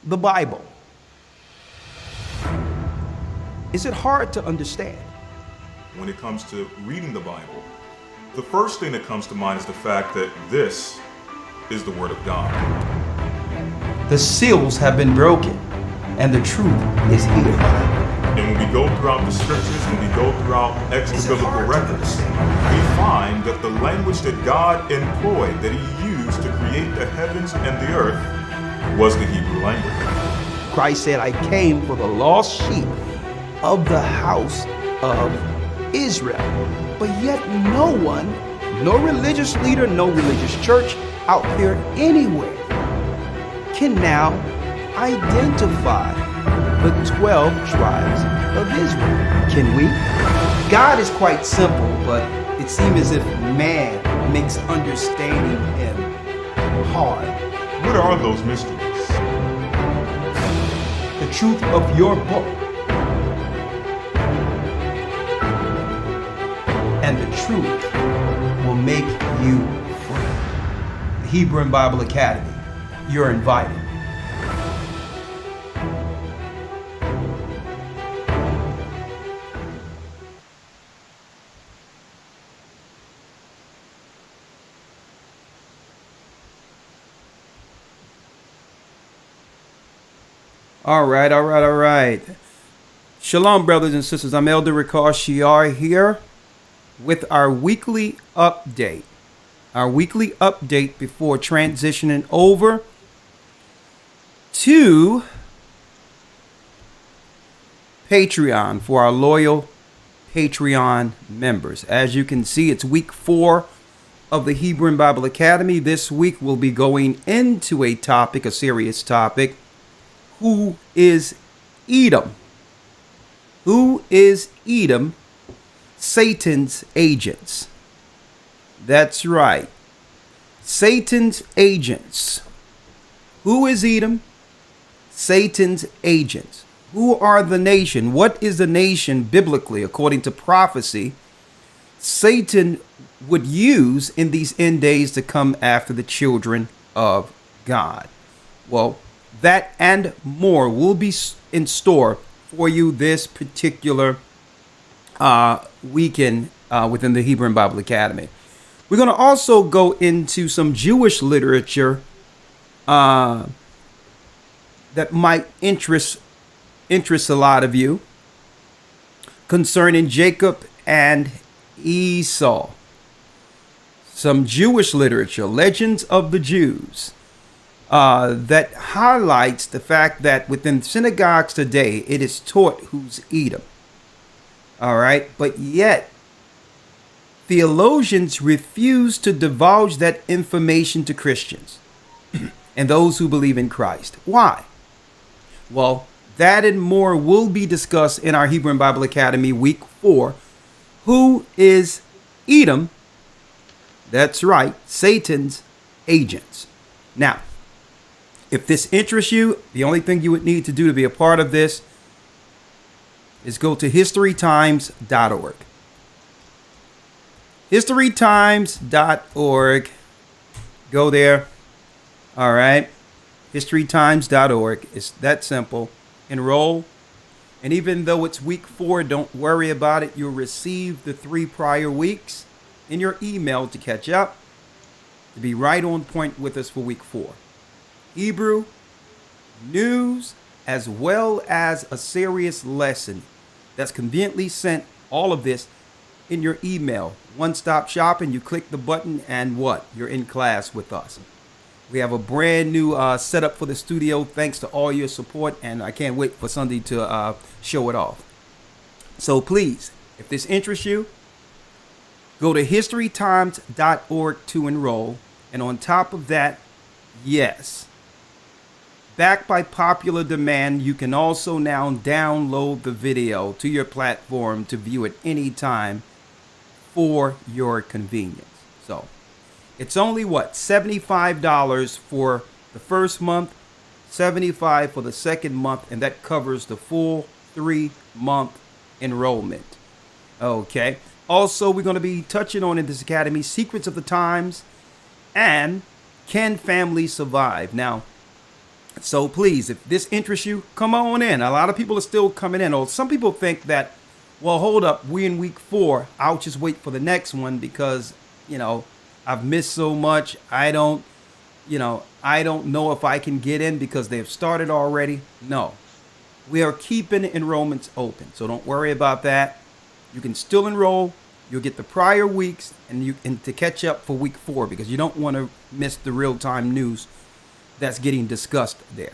the Bible. Is it hard to understand? When it comes to reading the Bible, the first thing that comes to mind is the fact that this is the Word of God. The seals have been broken, and the truth is here. And when we go throughout the scriptures, when we go throughout extra-biblical records, we find that the language that God employed, that He used to create the heavens and the earth, was the Hebrew language. Christ said, I came for the lost sheep of the house of Israel. But yet no one, no religious leader, no religious church out there anywhere can now identify the 12 tribes of Israel. Can we? God is quite simple, but it seems as if man makes understanding Him hard. What are those mysteries? The truth of your book and the truth will make you free. The Hebrew and Bible Academy, you're invited. All right. Shalom, brothers and sisters. I'm Elder Ricard Shiar here with our weekly update. Our weekly update before transitioning over to Patreon for our loyal Patreon members. As you can see, it's week 4 of the Hebrew and Bible Academy. This week we'll be going into a topic, a serious topic. Who is Edom? Who is Edom? Satan's agents. That's right. Satan's agents. Who is Edom? Satan's agents. Who are the nation? What is the nation biblically, according to prophecy, Satan would use in these end days to come after the children of God? Well, that and more will be in store for you this particular weekend within the Hebrew and Bible Academy. We're going to also go into some Jewish literature that might interest a lot of you concerning Jacob and Esau. Some Jewish literature, legends of the Jews, that highlights the fact that within synagogues today, it is taught who's Edom. All right. But yet, theologians refuse to divulge that information to Christians and those who believe in Christ. Why? Well, that and more will be discussed in our Hebrew and Bible Academy week 4. Who is Edom? That's right, Satan's agents. Now, if this interests you, the only thing you would need to do to be a part of this is go to historytimes.org. Historytimes.org. Go there. All right. Historytimes.org. It's that simple. Enroll. And even though it's week 4, don't worry about it. You'll receive the 3 prior weeks in your email to catch up, to be right on point with us for week 4. Hebrew, news, as well as a serious lesson that's conveniently sent, all of this in your email. One-stop shopping, you click the button and what? You're in class with us. We have a brand new setup for the studio thanks to all your support, and I can't wait for Sunday to show it off. So please, if this interests you, go to historytimes.org to enroll. And on top of that, yes, backed by popular demand, you can also now download the video to your platform to view it anytime for your convenience. So it's only what, $75 for the first month, $75 for the second month, and that covers the full 3-month enrollment. Okay. Also, we're going to be touching on in this academy secrets of the times and can families survive. Now, So please, if this interests you, come on in. A lot of people are still coming in. Or some people think that, well, hold up, we're in week 4. I'll just wait for the next one because, you know, I've missed so much. I don't know if I can get in because they've started already. No, we are keeping enrollments open. So don't worry about that. You can still enroll. You'll get the prior weeks and to catch up for week 4 because you don't want to miss the real-time news that's getting discussed there.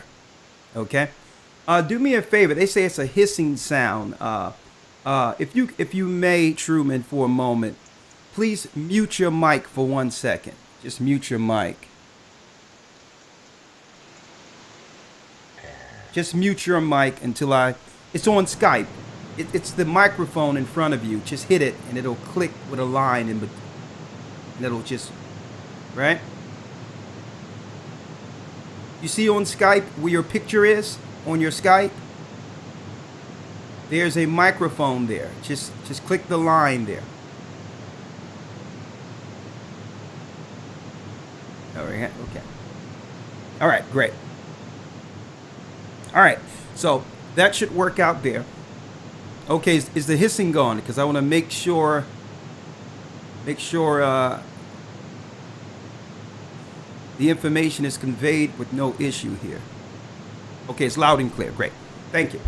Okay? Do me a favor. They say it's a hissing sound. If you may, Truman, for a moment, please mute your mic for 1 second. Just mute your mic. Just mute your mic until it's on Skype. It's the microphone in front of you. Just hit it and it'll click with a line and it'll just, right? You see on Skype where your picture is on your Skype? There's a microphone there. Just click the line there. All right, okay. All right, great. All right, so that should work out there. Okay, is the hissing gone? Because I want to make sure the information is conveyed with no issue here. Okay, it's loud and clear. Great. Thank you.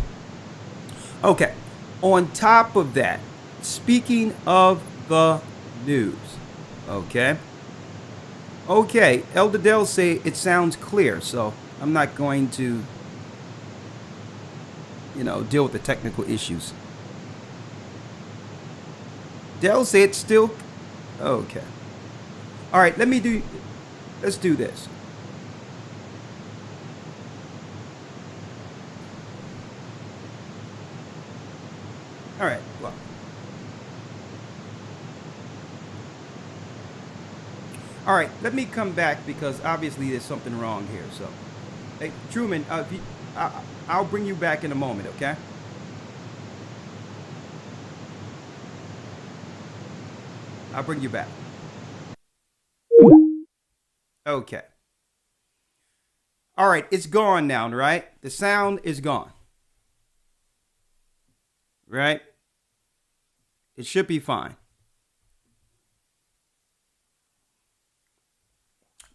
Okay, on top of that, speaking of the news, okay, Elder Dell say it sounds clear, so I'm not going to, deal with the technical issues. Dell say it's still okay. All right, let's do this. All right, well. All right, let me come back because obviously there's something wrong here. So, hey, Truman, I'll bring you back in a moment, okay? I'll bring you back. Okay. All right, it's gone now, right? The sound is gone. Right? It should be fine.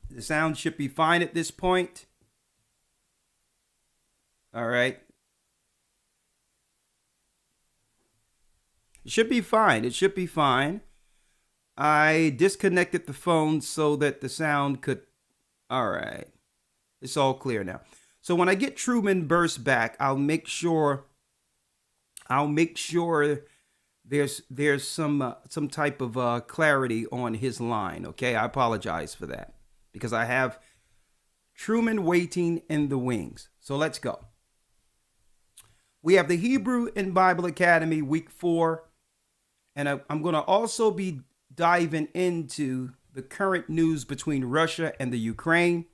The sound should be fine at this point. All right. It should be fine. It should be fine. I disconnected the phone so that the sound could. All right. It's all clear now. So when I get Truman Berst back, I'll make sure there's some type of clarity on his line. Okay, I apologize for that because I have Truman waiting in the wings. So let's go. We have the Hebrew and Bible Academy week 4, and I'm going to also be diving into the current news between Russia and the Ukraine.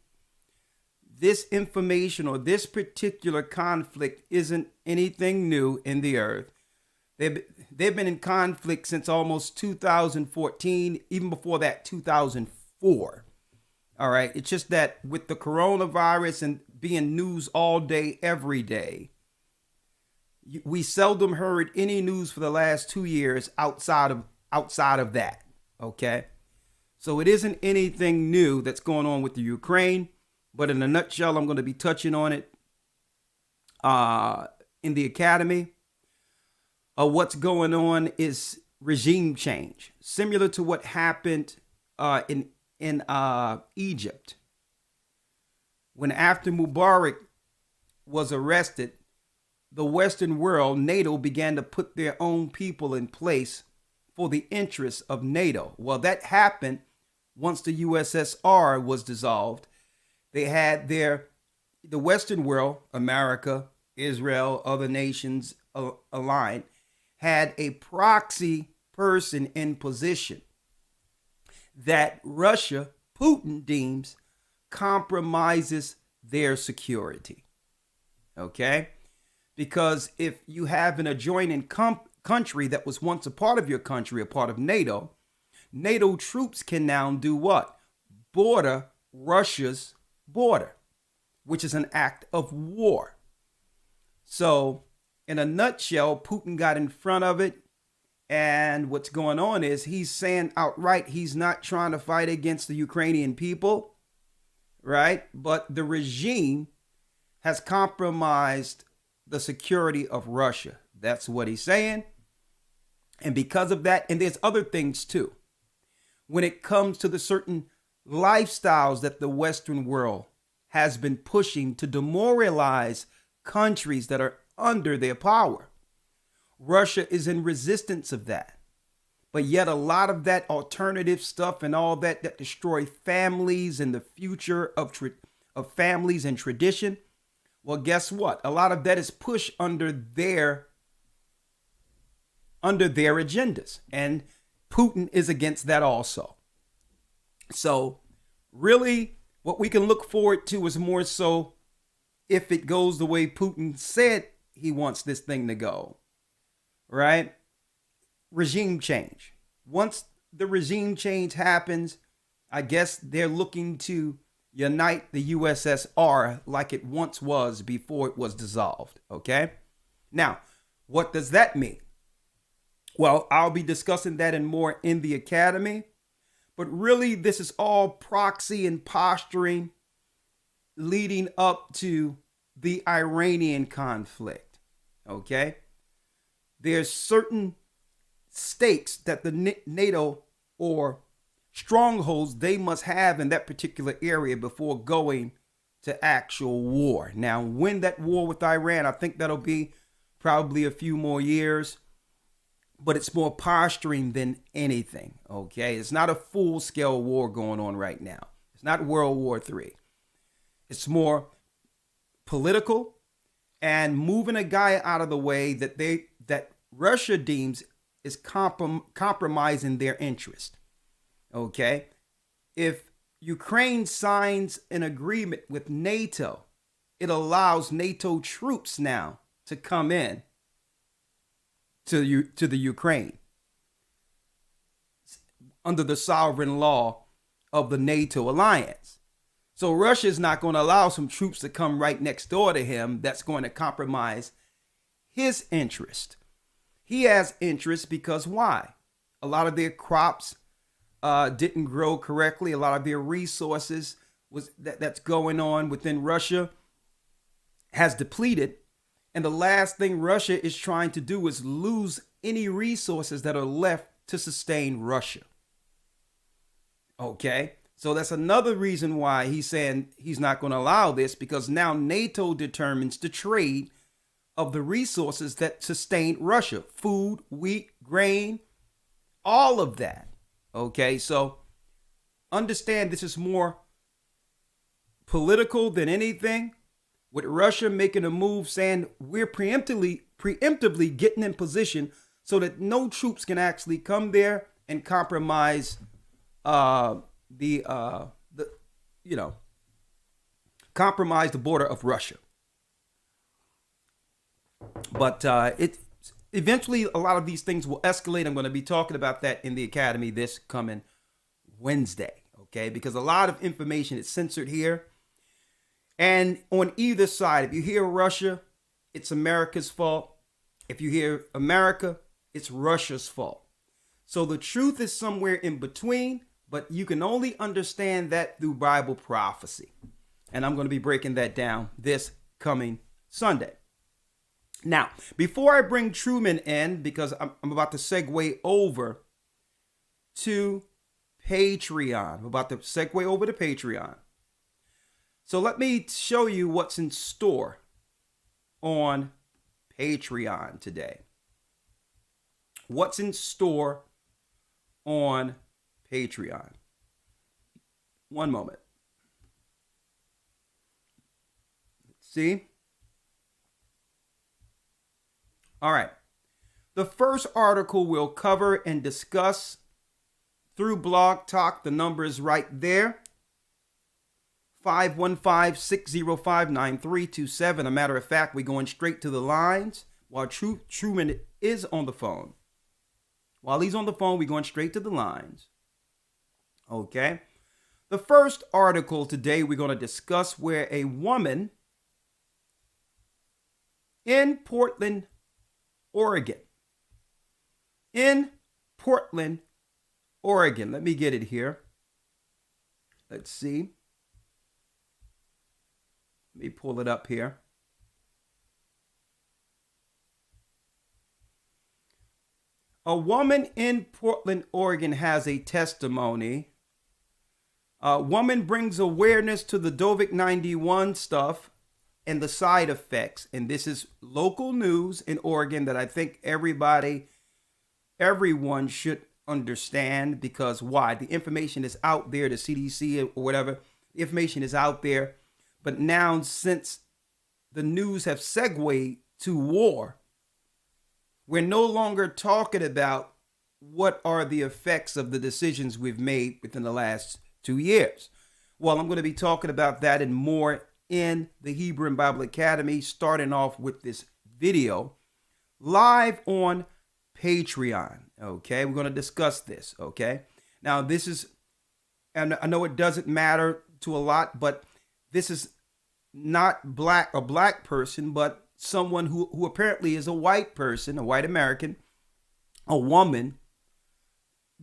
This information or this particular conflict isn't anything new in the earth. They've been in conflict since almost 2014, even before that, 2004. All right. It's just that with the coronavirus and being news all day, every day, we seldom heard any news for the last 2 years outside of that. Okay. So it isn't anything new that's going on with the Ukraine. But in a nutshell, I'm going to be touching on it in the academy. What's going on is regime change, similar to what happened in Egypt. When after Mubarak was arrested, the Western world, NATO, began to put their own people in place for the interests of NATO. Well, that happened once the USSR was dissolved. They had the Western world, America, Israel, other nations aligned, had a proxy person in position that Russia, Putin, deems compromises their security. Okay? Because if you have an adjoining country that was once a part of your country, a part of NATO, NATO troops can now do what? Border Russia's border. which is an act of war. So, in a nutshell, Putin got in front of it. And what's going on is he's saying outright he's not trying to fight against the Ukrainian people, right? But the regime has compromised the security of Russia. That's what he's saying. And because of that, and there's other things too, when it comes to the certain lifestyles that the Western world has been pushing to demoralize countries that are under their power. Russia is in resistance of that. But yet a lot of that alternative stuff and all that destroy families and the future of families and tradition, well, guess what? A lot of that is pushed under their agendas. And Putin is against that also. So really what we can look forward to is more so if it goes the way Putin said he wants this thing to go, right? Regime change. Once the regime change happens, I guess they're looking to unite the USSR like it once was before it was dissolved, okay? Now, what does that mean? Well, I'll be discussing that and more in the academy, but really this is all proxy and posturing leading up to the Iranian conflict, okay? There's certain stakes that the NATO or strongholds they must have in that particular area before going to actual war. Now, when that war with Iran, I think that'll be probably a few more years, but it's more posturing than anything, okay? It's not a full-scale war going on right now. It's not World War III. It's more political and moving a guy out of the way that Russia deems is compromising their interest, okay? If Ukraine signs an agreement with NATO, it allows NATO troops now to come in to the Ukraine under the sovereign law of the NATO alliance. So Russia is not going to allow some troops to come right next door to him. That's going to compromise his interest. He has interest because why? A lot of their crops didn't grow correctly. A lot of their resources that's going on within Russia has depleted. And the last thing Russia is trying to do is lose any resources that are left to sustain Russia. Okay, so that's another reason why he's saying he's not going to allow this, because now NATO determines the trade of the resources that sustain Russia. Food, wheat, grain, all of that. Okay, so understand this is more political than anything. With Russia making a move saying we're preemptively getting in position so that no troops can actually come there and compromise compromise the border of Russia. But it eventually a lot of these things will escalate. I'm going to be talking about that in the academy this coming Wednesday, okay? Because a lot of information is censored here. And on either side, if you hear Russia, it's America's fault. If you hear America, it's Russia's fault. So the truth is somewhere in between, but you can only understand that through Bible prophecy. And I'm going to be breaking that down this coming Sunday. Now, before I bring Truman in, because I'm about to segue over to Patreon. I'm about to segue over to Patreon. So let me show you what's in store on Patreon today. What's in store on Patreon? One moment. Let's see. All right. The first article we'll cover and discuss through Blog Talk. The number is right there. 515-605-9327. A matter of fact, we're going straight to the lines while Truman is on the phone. While he's on the phone, we're going straight to the lines. Okay. The first article today we're going to discuss where a woman in Portland, Oregon, in Portland, Oregon. Let me get it here. Let's see. Let me pull it up here. A woman in Portland, Oregon has a testimony. A woman brings awareness to the Dovik 91 stuff and the side effects. And this is local news in Oregon that I think everyone should understand, because why? The information is out there, the CDC or whatever, the information is out there. But now, since the news have segued to war, we're no longer talking about what are the effects of the decisions we've made within the last 2 years. Well, I'm going to be talking about that and more in the Hebrew and Bible Academy, starting off with this video live on Patreon. Okay, we're going to discuss this. Okay, now this is, and I know it doesn't matter to a lot, but this is not a black person, but someone who apparently is a white person, a white American, a woman,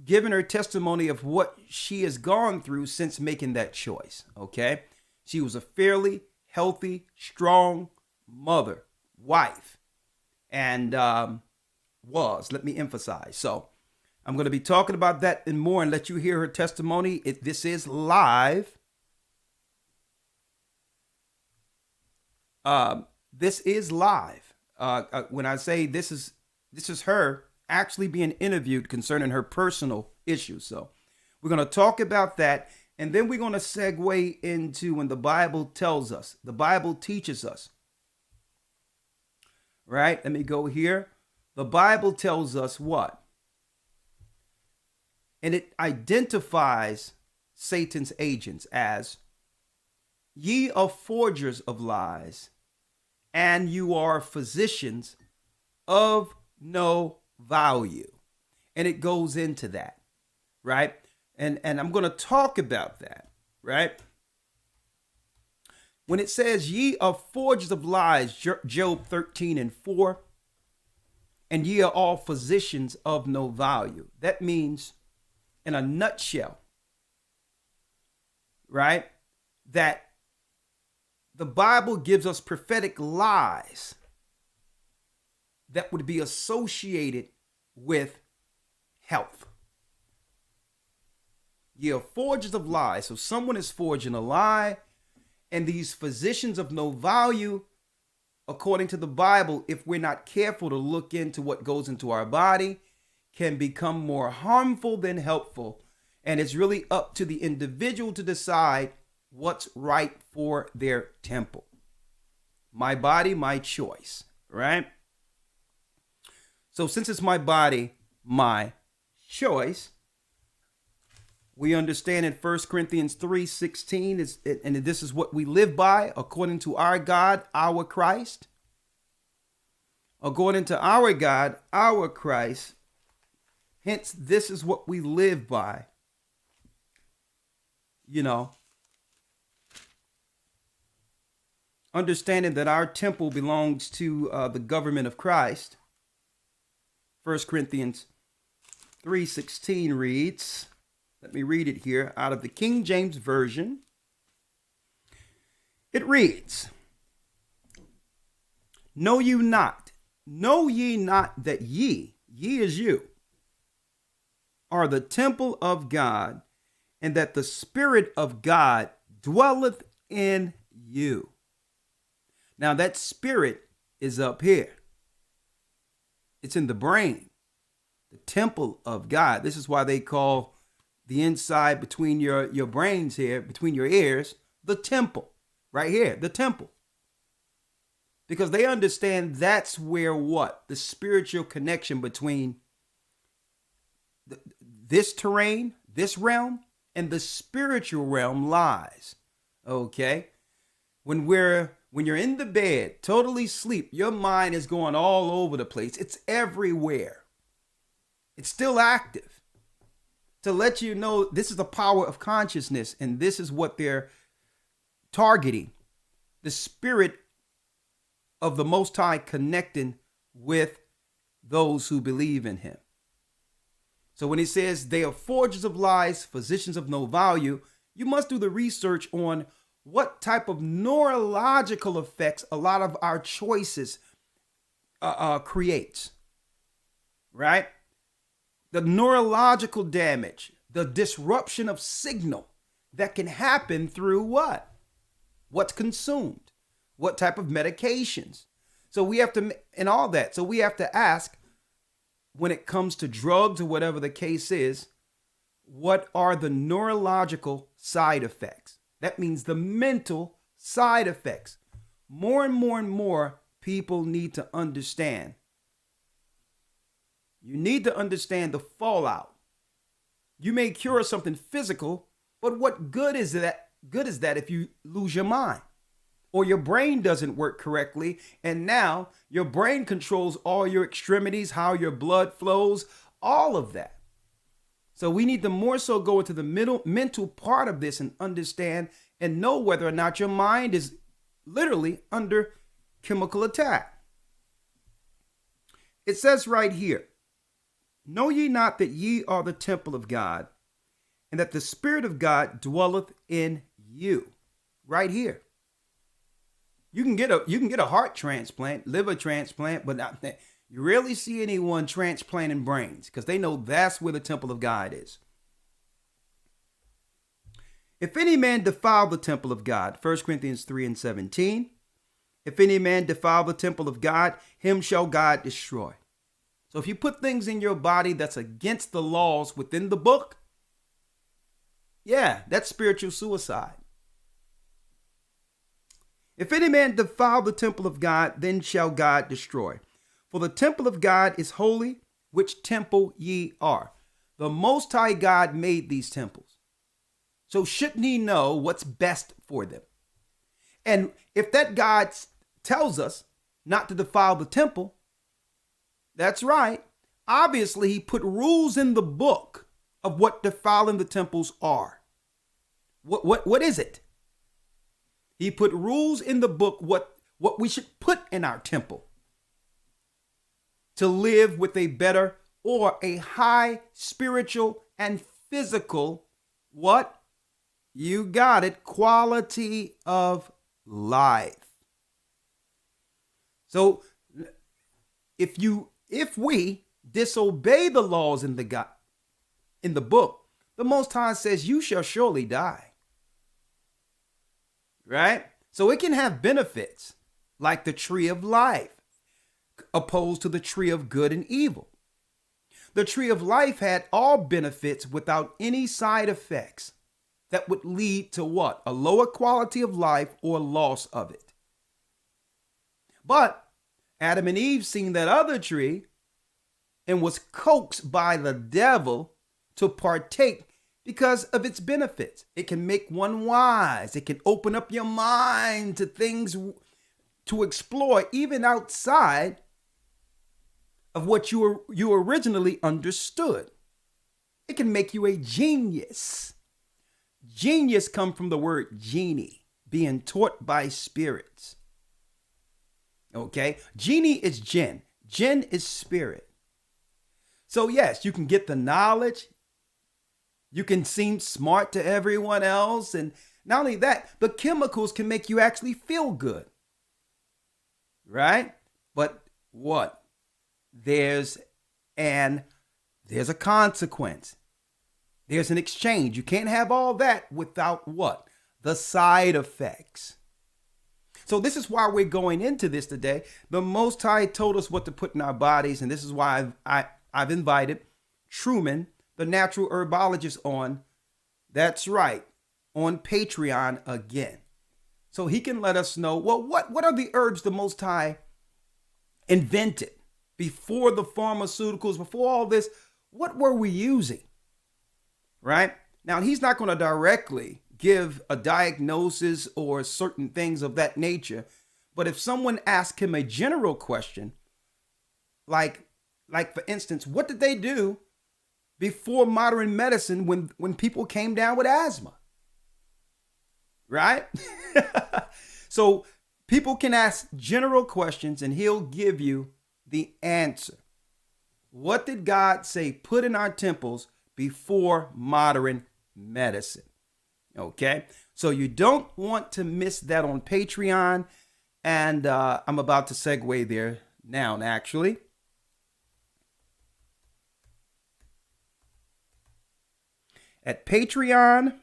giving her testimony of what she has gone through since making that choice. Okay, she was a fairly healthy, strong mother, wife, and let me emphasize. So I'm going to be talking about that and more and let you hear her testimony. This is live. This is live. When I say this is her actually being interviewed concerning her personal issues. So we're going to talk about that. And then we're going to segue into when the Bible tells us, the Bible teaches us, right? Let me go here. The Bible tells us what? And it identifies Satan's agents as, ye are forgers of lies, and you are physicians of no value. And it goes into that, right? And I'm going to talk about that, right? When it says ye are forgers of lies, Job 13:4, and ye are all physicians of no value. That means, in a nutshell, right, that the Bible gives us prophetic lies that would be associated with health. Ye are forgers of lies. So someone is forging a lie, and these physicians of no value, according to the Bible, if we're not careful to look into what goes into our body, can become more harmful than helpful. And it's really up to the individual to decide what's right for their temple. My body, my choice, right? So since it's my body, my choice, we understand in 1 Corinthians 3:16, and this is what we live by according to our God, our Christ. According to our God, our Christ. Hence, this is what we live by. Understanding that our temple belongs to the government of Christ. 1 Corinthians 3:16 reads, let me read it here out of the King James Version. It reads, know ye not that ye is you, are the temple of God, and that the Spirit of God dwelleth in you. Now that spirit is up here. It's in the brain, the temple of God. This is why they call the inside between your brains here, between your ears, the temple. Right here, the temple. Because they understand that's where what? The spiritual connection between this terrain, this realm, and the spiritual realm lies. Okay? When you're in the bed, totally asleep, your mind is going all over the place. It's everywhere. It's still active. to let you know this is the power of consciousness, and this is what they're targeting. The spirit of the Most High connecting with those who believe in him. So when he says they are forgers of lies, physicians of no value, you must do the research on what type of neurological effects a lot of our choices creates, right? The neurological damage, the disruption of signal that can happen through what? What's consumed, what type of medications. So we have to, and all that. So we have to ask, when it comes to drugs or whatever the case is, what are the neurological side effects? That means the mental side effects. More and more and more people need to understand. You need to understand the fallout. You may cure something physical, but what good is that? Good is that if you lose your mind or your brain doesn't work correctly, and now your brain controls all your extremities, how your blood flows, all of that. So we need to more so go into the mental part of this and understand and know whether or not your mind is literally under chemical attack. It says right here, know ye not that ye are the temple of God, and that the Spirit of God dwelleth in you? Right here. You can get a heart transplant, liver transplant, but not, you rarely see anyone transplanting brains because they know that's where the temple of God is. If any man defile the temple of God, 1 Corinthians 3:17, if any man defile the temple of God, him shall God destroy. So if you put things in your body that's against the laws within the book, yeah, that's spiritual suicide. If any man defile the temple of God, then shall God destroy. For the temple of God is holy, which temple ye are. The Most High God made these temples. So shouldn't he know what's best for them? And if that God tells us not to defile the temple, that's right. Obviously, he put rules in the book of what defiling the temples are. What is it? He put rules in the book what we should put in our temple to live with a better or a high spiritual and physical, what? You got it, quality of life. So if we disobey the laws in the book, the Most High says you shall surely die. Right? So it can have benefits like the tree of life opposed to the tree of good and evil. The tree of life had all benefits without any side effects that would lead to what? A lower quality of life or loss of it. But Adam and Eve seen that other tree and was coaxed by the devil to partake because of its benefits. It can make one wise. It can open up your mind to things to explore even outside of what you originally understood. It can make you a genius. Genius comes from the word genie, being taught by spirits. Okay? Genie is jinn. Jinn is spirit. So yes, you can get the knowledge. You can seem smart to everyone else. And not only that, the chemicals can make you actually feel good. Right? But what? There's a consequence. There's an exchange. You can't have all that without what? The side effects. So this is why we're going into this today. The Most High told us what to put in our bodies, and this is why I've invited Truman, the natural herbologist, on. That's right, on Patreon again. So he can let us know, well, what are the herbs the Most High invented before the pharmaceuticals, before all this? What were we using? Right? Now, he's not going to directly give a diagnosis or certain things of that nature. But if someone asks him a general question, like for instance, what did they do before modern medicine when people came down with asthma. Right? So people can ask general questions and he'll give you the answer. What did God say put in our temples before modern medicine? Okay, so you don't want to miss that on Patreon. And I'm about to segue there now, actually. At Patreon,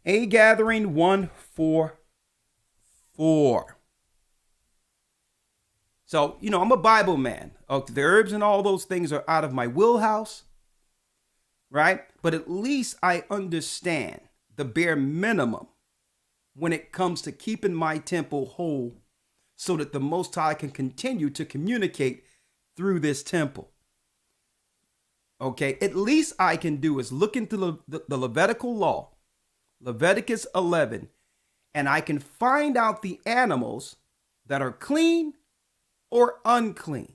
A Gathering 144. So, I'm a Bible man. Okay, the herbs and all those things are out of my wheelhouse, right? But at least I understand the bare minimum when it comes to keeping my temple whole so that the Most High can continue to communicate through this temple. Okay, at least I can do is look into the Levitical law, Leviticus 11, and I can find out the animals that are clean or unclean,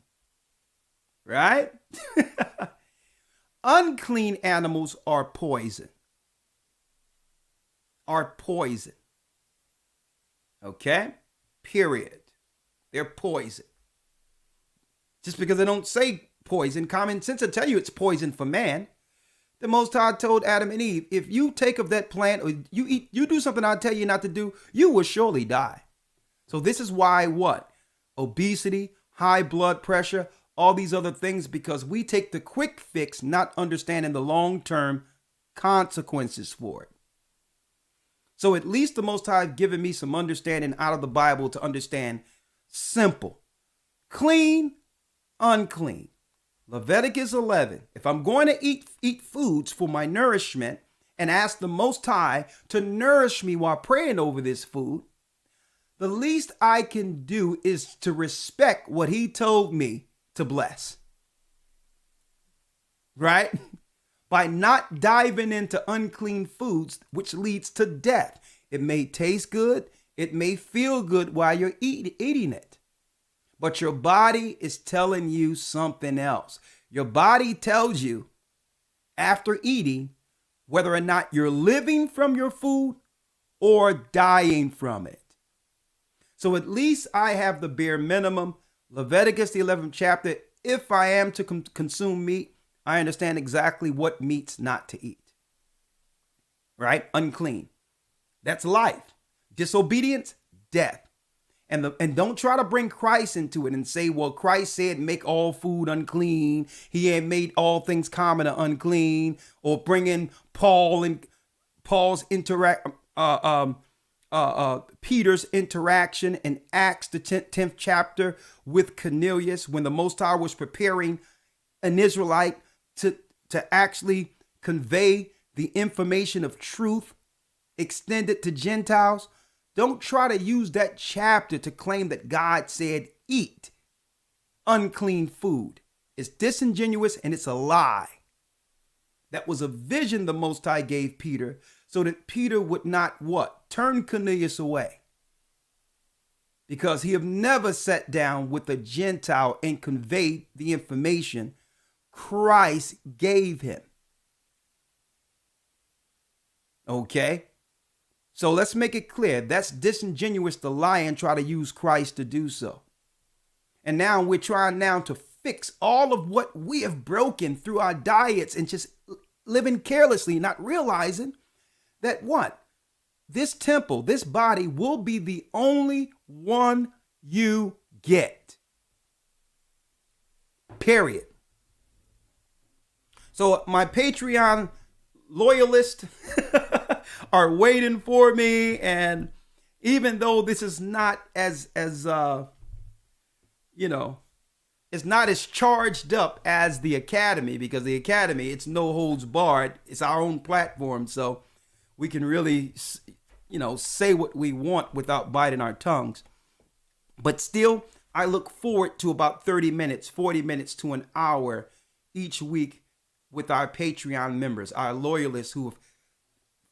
right? Unclean animals are poison. Okay? Period. They're poison. Just because they don't say poison, common sense will tell you it's poison for man. The Most High told Adam and Eve, if you take of that plant or you do something I tell you not to do, you will surely die. So this is why what? Obesity, high blood pressure, all these other things, because we take the quick fix, not understanding the long-term consequences for it. So at least the Most High have given me some understanding out of the Bible to understand simple, clean, unclean. Leviticus 11. If I'm going to eat foods for my nourishment and ask the Most High to nourish me while praying over this food, the least I can do is to respect what he told me to bless. Right? By not diving into unclean foods, which leads to death. It may taste good. It may feel good while you're eating it. But your body is telling you something else. Your body tells you after eating whether or not you're living from your food or dying from it. So at least I have the bare minimum. Leviticus, the 11th chapter. If I am to consume meat, I understand exactly what meats not to eat. Right? Unclean. That's life. Disobedience, death. And don't try to bring Christ into it and say, well, Christ said make all food unclean. He had made all things common or unclean. Or bring in Paul's Peter's interaction in Acts, the 10th chapter with Cornelius, when the Most High was preparing an Israelite to actually convey the information of truth extended to Gentiles. Don't try to use that chapter to claim that God said eat unclean food. It's disingenuous and it's a lie. That was a vision the Most High gave Peter so that Peter would not what? Turn Cornelius away. Because he have never sat down with a Gentile and conveyed the information Christ gave him. Okay? So let's make it clear. That's disingenuous to lie and try to use Christ to do so. And now we're trying now to fix all of what we have broken through our diets and just living carelessly, not realizing that what? This temple, this body will be the only one you get. Period. So my Patreon loyalists are waiting for me, and even though this is not as it's not as charged up as the Academy, because the Academy, it's no holds barred. It's our own platform, so we can really, say what we want without biting our tongues. But still, I look forward to about 30 minutes, 40 minutes to an hour each week with our Patreon members, our loyalists who have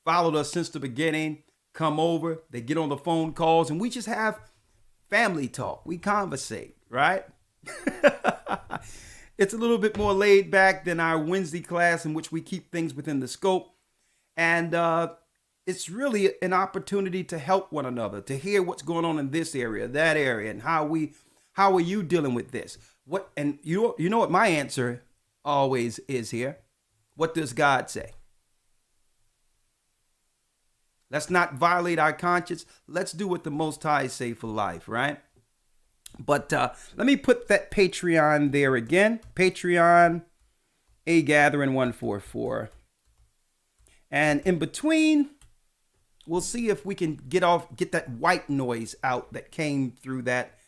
followed us since the beginning, come over, they get on the phone calls, and we just have family talk. We conversate, right? It's a little bit more laid back than our Wednesday class, in which we keep things within the scope. And it's really an opportunity to help one another, to hear what's going on in this area, that area, and how are you dealing with this? What, and you know what my answer always is here. What does God say? Let's not violate our conscience. Let's do what the Most High say for life, right? But let me put that Patreon there again. Patreon, A Gathering 144. And in between, we'll see if we can get that white noise out that came through that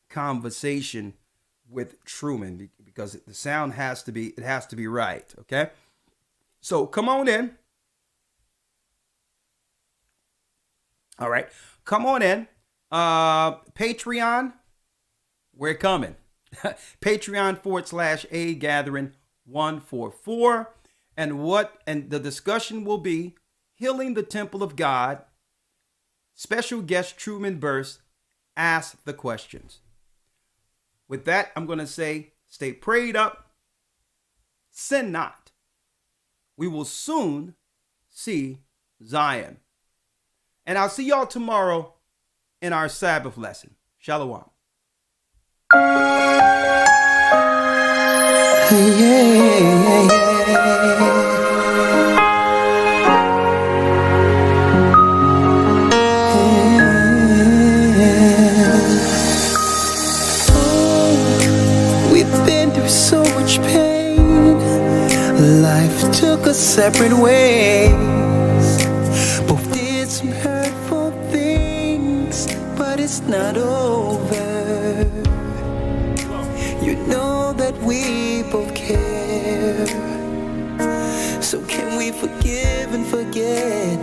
conversation with Truman, because the sound has to be right, okay? So come on in. All right, come on in. Patreon, we're coming. Patreon /A Gathering 144. And the discussion will be healing the temple of God. Special guest Truman Berst ask the questions. With that, I'm going to say, stay prayed up, sin not. We will soon see Zion. And I'll see y'all tomorrow in our Sabbath lesson. Shalom. We've been through so much pain. Life took us separate ways. Both did some hurtful things, but it's not over. You know that we both care. So can we forgive and forget?